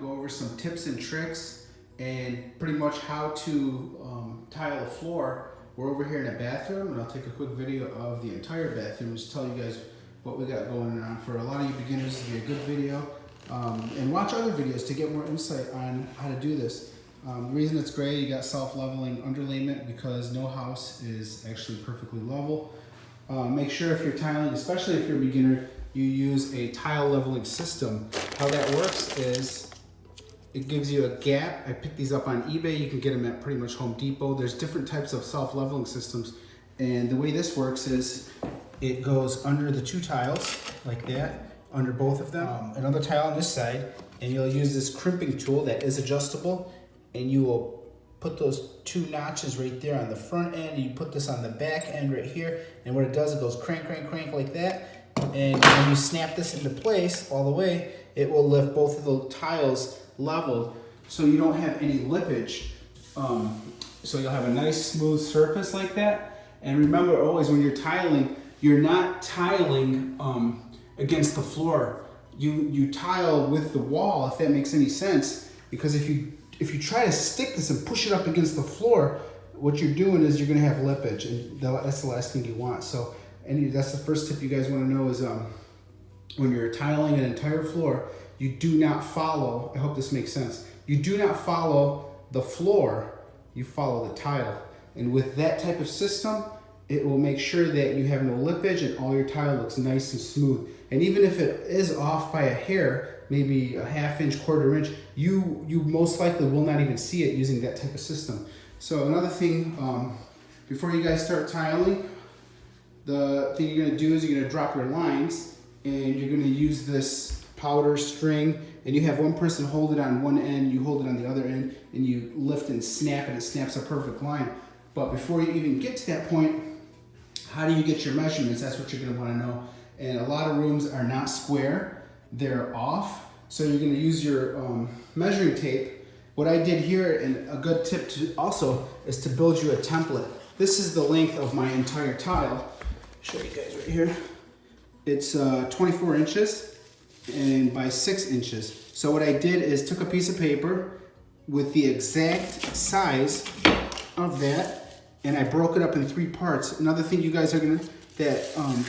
go over some tips and tricks and pretty much how to tile a floor. We're over here in a bathroom, and I'll take a quick video of the entire bathroom, just tell you guys what we got going on. For a lot of you beginners, this will be a good video. And watch other videos to get more insight on how to do this. The reason it's great, you got self-leveling underlayment because no house is actually perfectly level. Make sure if you're tiling, especially if you're a beginner, you use a tile leveling system. How that works is it gives you a gap. I picked these up on eBay. You can get them at pretty much Home Depot. There's different types of self-leveling systems. And the way this works is it goes under the two tiles like that, under both of them. Another tile on this side, and you'll use this crimping tool that is adjustable, and you will put those two notches right there on the front end, and you put this on the back end right here, and what it does, it goes crank, crank, crank like that, and when you snap this into place all the way, it will lift both of the tiles leveled so you don't have any lippage. So you'll have a nice smooth surface like that. And remember always when you're tiling, you're not tiling against the floor. You tile with the wall, if that makes any sense, because if you try to stick this and push it up against the floor, what you're doing is you're going to have lippage, and that's the last thing you want. So that's the first tip you guys want to know is when you're tiling an entire floor, you do not follow, I hope this makes sense, you do not follow the floor, you follow the tile. And with that type of system, it will make sure that you have no lippage and all your tile looks nice and smooth. And even if it is off by a hair, maybe a ½ inch, ¼ inch, you most likely will not even see it using that type of system. So another thing, before you guys start tiling, the thing you're gonna do is you're gonna drop your lines, and you're gonna use this powder string, and you have one person hold it on one end, you hold it on the other end, and you lift and snap, and it snaps a perfect line. But before you even get to that point, how do you get your measurements? That's what you're gonna wanna know. And a lot of rooms are not square, they're off. So you're gonna use your measuring tape. What I did here, and a good tip to also, is to build you a template. This is the length of my entire tile. Show you guys right here. It's 24 inches and by 6 inches. So what I did is took a piece of paper with the exact size of that, and I broke it up in 3 parts. Another thing you guys are gonna, that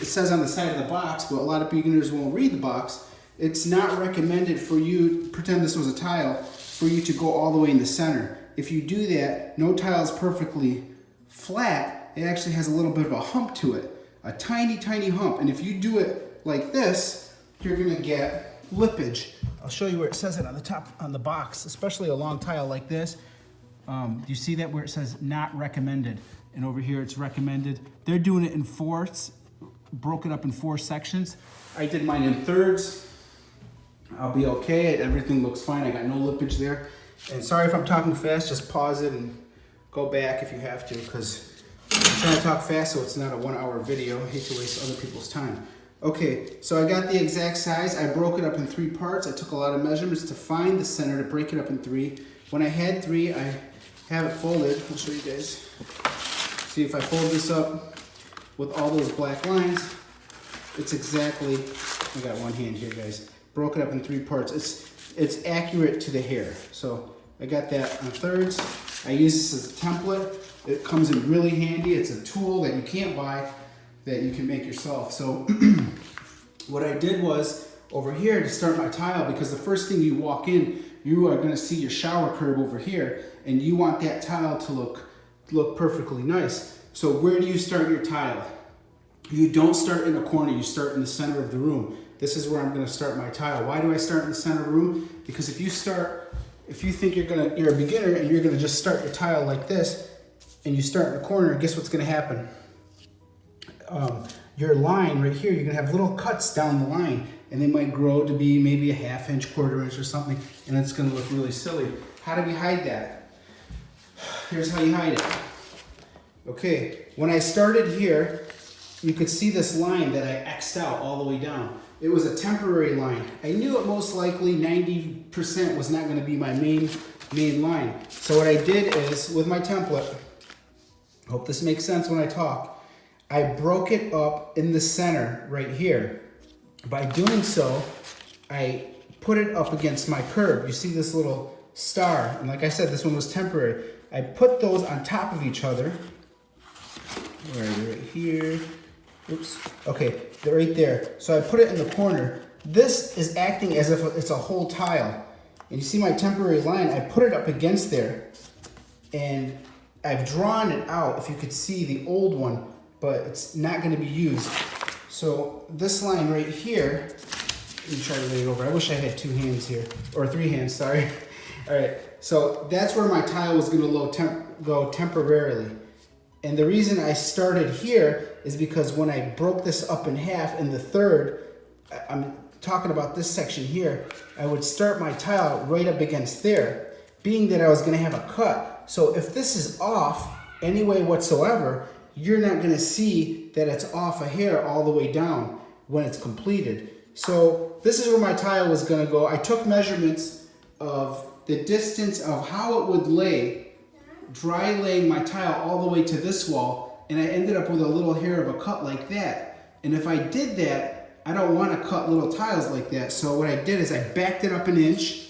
it says on the side of the box, but a lot of beginners won't read the box. It's not recommended for you, pretend this was a tile, for you to go all the way in the center. If you do that, no tile is perfectly flat. It actually has a little bit of a hump to it. A tiny, tiny hump. And if you do it like this, you're gonna get lippage. I'll show you where it says it on the top, on the box, especially a long tile like this. You see that where it says not recommended? And over here it's recommended. They're doing it in fourths, broken up in 4 sections. I did mine in thirds. I'll be okay, everything looks fine. I got no lippage there. And sorry if I'm talking fast, just pause it and go back if you have to, because I'm trying to talk fast so it's not a 1-hour video. I hate to waste other people's time. Okay, so I got the exact size. I broke it up in 3 parts. I took a lot of measurements to find the center, to break it up in 3. When I had 3, I have it folded. I'll show you guys. See, if I fold this up with all those black lines, it's exactly, I got one hand here, guys. Broke it up in 3 parts. It's accurate to the hair. So I got that on thirds. I use this as a template. It comes in really handy. It's a tool that you can't buy, that you can make yourself. So what I did was over here to start my tile, because the first thing you walk in, you are gonna see your shower curb over here, and you want that tile to look perfectly nice. So where do you start your tile? You don't start in a corner, you start in the center of the room. This is where I'm gonna start my tile. Why do I start in the center of the room? Because if you think you're a beginner and you're gonna just start your tile like this, and you start in the corner, guess what's gonna happen? Your line right here, you're gonna have little cuts down the line, and they might grow to be maybe a ½ inch, ¼ inch or something, and it's gonna look really silly. How do we hide that? Here's how you hide it. Okay, when I started here, you could see this line that I X'd out all the way down. It was a temporary line. I knew it most likely 90% was not gonna be my main line. So what I did is, with my template, hope this makes sense when I talk, I broke it up in the center right here. By doing so, I put it up against my curb. You see this little star, and like I said, this one was temporary. I put those on top of each other. Right here. Oops. Okay, they're right there. So I put it in the corner. This is acting as if it's a whole tile. And you see my temporary line, I put it up against there. And I've drawn it out, if you could see the old one, but it's not going to be used. So this line right here, let me try to lay it over. I wish I had 2 hands here, or 3 hands, sorry. All right, so that's where my tile was going to go temporarily. And the reason I started here is because when I broke this up in half in the third, I'm talking about this section here, I would start my tile right up against there, being that I was going to have a cut. So if this is off any way whatsoever, you're not going to see that it's off a hair all the way down when it's completed. So this is where my tile was going to go. I took measurements of the distance of how it would lay, dry laying my tile all the way to this wall, and I ended up with a little hair of a cut like that. And if I did that, I don't want to cut little tiles like that. So what I did is I backed it up an inch,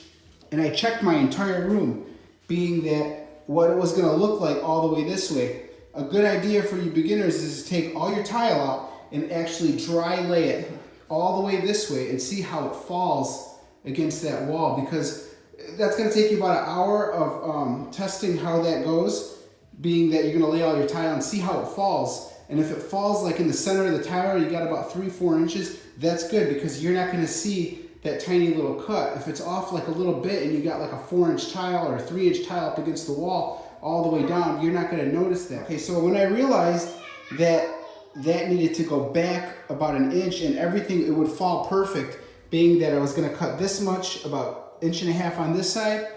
and I checked my entire room, being that what it was going to look like all the way this way. A good idea for you beginners is to take all your tile out and actually dry lay it all the way this way and see how it falls against that wall, because that's going to take you about an hour of testing how that goes, being that you're going to lay all your tile and see how it falls. And if it falls like in the center of the tile, you got about 3-4 inches, that's good, because you're not going to see that tiny little cut. If it's off like a little bit and you got like a 4-inch tile or a 3-inch tile up against the wall all the way down, you're not going to notice that. Okay, so when I realized that that needed to go back about an inch and everything, it would fall perfect, being that I was going to cut this much, about 1.5 inches on this side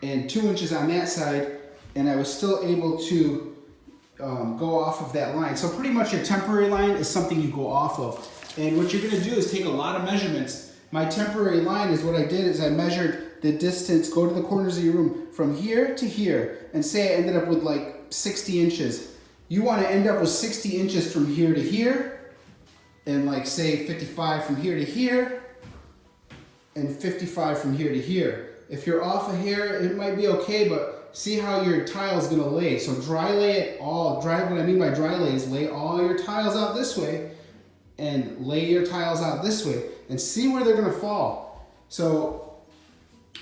and 2 inches on that side, and I was still able to go off of that line. So pretty much your temporary line is something you go off of. And what you're going to do is take a lot of measurements. My temporary line is what I did is I measured the distance, go to the corners of your room, from here to here, and say I ended up with like 60 inches. You want to end up with 60 inches from here to here, and like say 55 from here to here, and 55 from here to here. If you're off a hair, it might be okay, but see how your tile is going to lay. So dry lay it all. What I mean by dry lay is lay all your tiles out this way and lay your tiles out this way and see where they're going to fall. So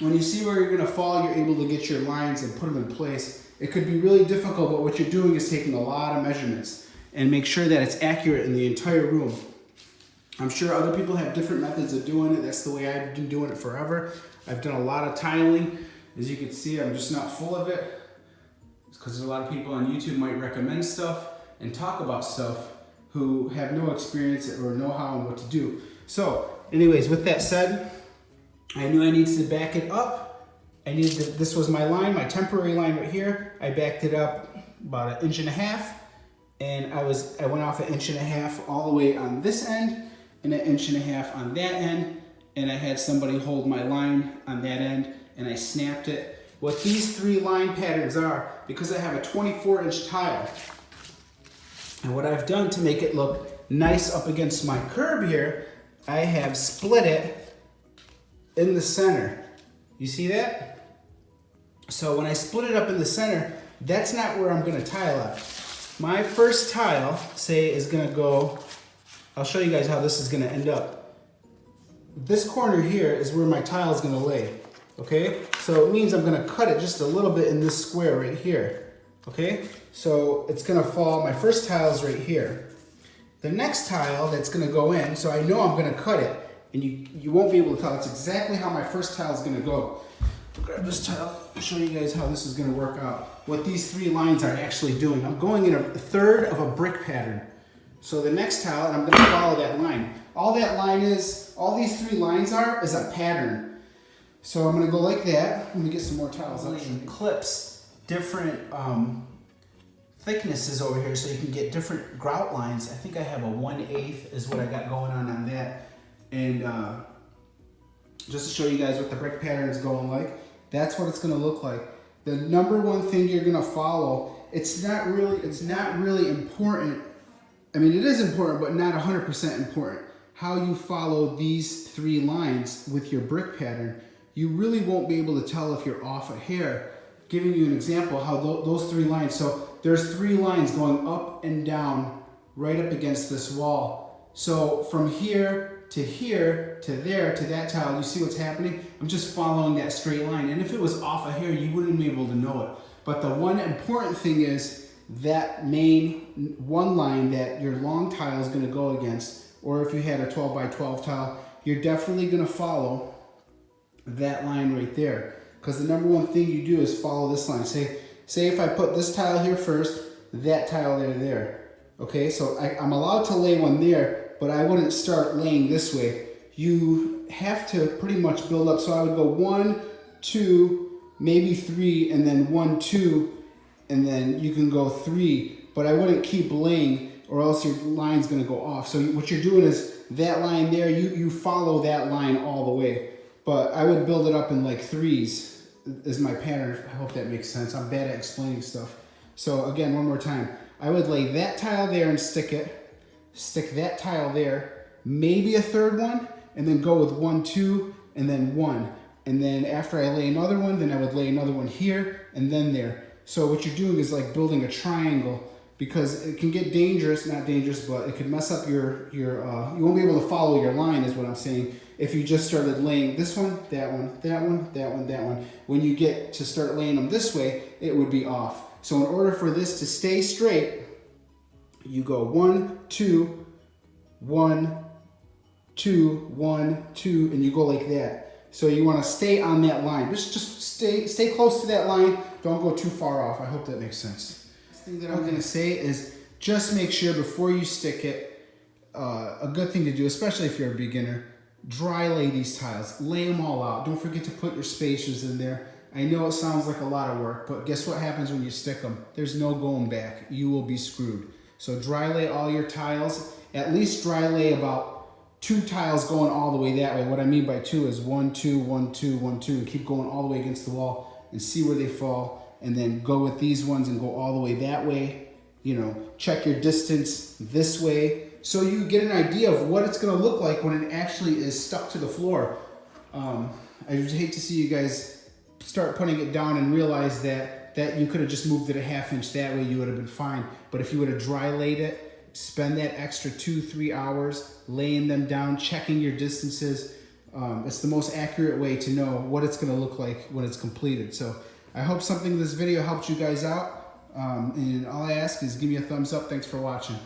when you see where you're going to fall, you're able to get your lines and put them in place. It could be really difficult, but what you're doing is taking a lot of measurements and make sure that it's accurate in the entire room. I'm sure other people have different methods of doing it. That's the way I've been doing it forever. I've done a lot of tiling. As you can see, I'm just not full of it. It's because a lot of people on YouTube might recommend stuff and talk about stuff who have no experience or know how and what to do. So anyways, with that said, I knew I needed to back it up. This was my line, my temporary line right here. I backed it up about 1.5 inches, and I went off 1.5 inches all the way on this end and 1.5 inches on that end, and I had somebody hold my line on that end, and I snapped it. What these 3 line patterns are, because I have a 24-inch tile, and what I've done to make it look nice up against my curb here, I have split it in the center. You see that? So when I split it up in the center, that's not where I'm gonna tile at. My first tile, say, is gonna go, I'll show you guys how this is gonna end up. This corner here is where my tile is gonna lay, okay? So it means I'm gonna cut it just a little bit in this square right here, okay? So it's gonna fall, my first tile is right here. The next tile that's gonna go in, so I know I'm gonna cut it, and you won't be able to tell. That's exactly how my first tile is gonna go. I'll grab this tile, I'll show you guys how this is gonna work out. What these 3 lines are actually doing. I'm going in a third of a brick pattern. So the next tile, and I'm gonna follow that line. All that line is, all these 3 lines are, is a pattern. So I'm gonna go like that. Let me get some more tiles up. Clips different thicknesses over here so you can get different grout lines. I think I have a 1/8 is what I got going on that. And just to show you guys what the brick pattern is going like, that's what it's gonna look like. The number one thing you're gonna follow, it's not really important. I mean, it is important, but not 100% important. how you follow these 3 lines with your brick pattern, you really won't be able to tell if you're off a hair. Giving you an example how those 3 lines, so there's 3 lines going up and down right up against this wall. So from here to there to that tile, you see what's happening? I'm just following that straight line. And if it was off a hair, you wouldn't be able to know it. But the one important thing is that main 1 line that your long tile is going to go against, or if you had a 12 by 12 tile, you're definitely going to follow that line right there. Because the number 1 thing you do is follow this line. Say if I put this tile here first, that tile there. Okay, so I'm allowed to lay one there, but I wouldn't start laying this way. You have to pretty much build up. So I would go 1, 2, maybe 3, and then 1, 2, and then you can go 3. But I wouldn't keep laying, or else your line's going to go off. So what you're doing is that line there, you follow that line all the way. But I would build it up in like 3s is my pattern. I hope that makes sense. I'm bad at explaining stuff. So again, one more time. I would lay that tile there and stick it. Stick that tile there. Maybe a 3rd one. And then go with 1, 2, and then 1. And then after I lay another one, then I would lay another one here and then there. So what you're doing is like building a triangle, because it can get dangerous, not dangerous, but it could mess up your you won't be able to follow your line is what I'm saying. If you just started laying this one, that one, that one, that one, that one, when you get to start laying them this way, it would be off. So in order for this to stay straight, you go 1, 2, 1, 2, 1, 2, and you go like that. So you want to stay on that line. Just stay close to that line. Don't go too far off. I hope that makes sense. Next thing that I'm going to say is just make sure before you stick it, a good thing to do, especially if you're a beginner, dry lay these tiles. Lay them all out. Don't forget to put your spacers in there. I know it sounds like a lot of work, but guess what happens when you stick them? There's no going back. You will be screwed. So dry lay all your tiles. At least dry lay about 2 tiles going all the way that way. What I mean by 2 is 1, 2, 1, 2, 1, 2, and keep going all the way against the wall and see where they fall. And then go with these ones and go all the way that way. You know, check your distance this way, so you get an idea of what it's going to look like when it actually is stuck to the floor. I would hate to see you guys start putting it down and realize that you could have just moved it a 1/2 inch that way, you would have been fine. But if you would have dry laid it, spend that extra 2-3 hours laying them down, checking your distances. It's the most accurate way to know what it's going to look like when it's completed. So I hope something in this video helped you guys out. And all I ask is give me a thumbs up. Thanks for watching.